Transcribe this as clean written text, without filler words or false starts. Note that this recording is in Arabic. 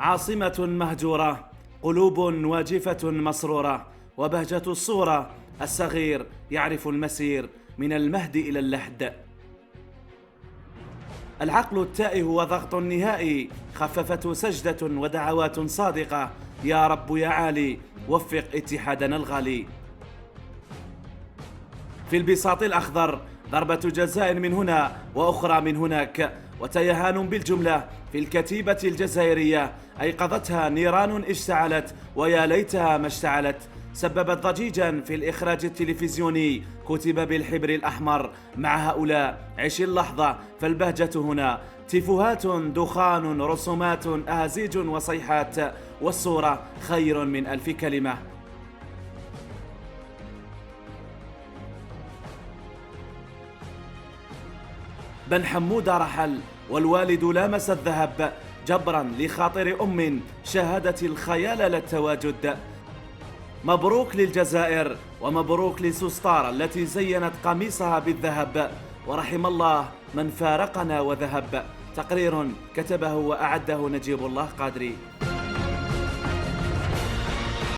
عاصمة مهجورة، قلوب واجفة مسرورة، وبهجة الصورة الصغير يعرف المسير من المهد إلى اللحد. العقل التائه وضغط النهائي خففته سجدة ودعوات صادقة: يا رب يا عالي وفق اتحادنا الغالي. في البساط الأخضر ضربة جزاء من هنا وأخرى من هناك، وتيهان بالجملة في الكتيبة الجزائرية أيقظتها نيران اشتعلت ويا ليتها ما اشتعلت. سببت ضجيجا في الإخراج التلفزيوني كتب بالحبر الأحمر: مع هؤلاء عش اللحظة فالبهجة هنا. تيفوهات، دخان، رسومات، أهازيج وصيحات، والصورة خير من 1000 كلمة. بن حمود رحل والوالد لامس الذهب جبرا لخاطر أم شاهدت الخيال للتواجد. مبروك للجزائر ومبروك لسوستار التي زينت قميصها بالذهب، ورحم الله من فارقنا وذهب. تقرير كتبه وأعده نجيب الله قادري.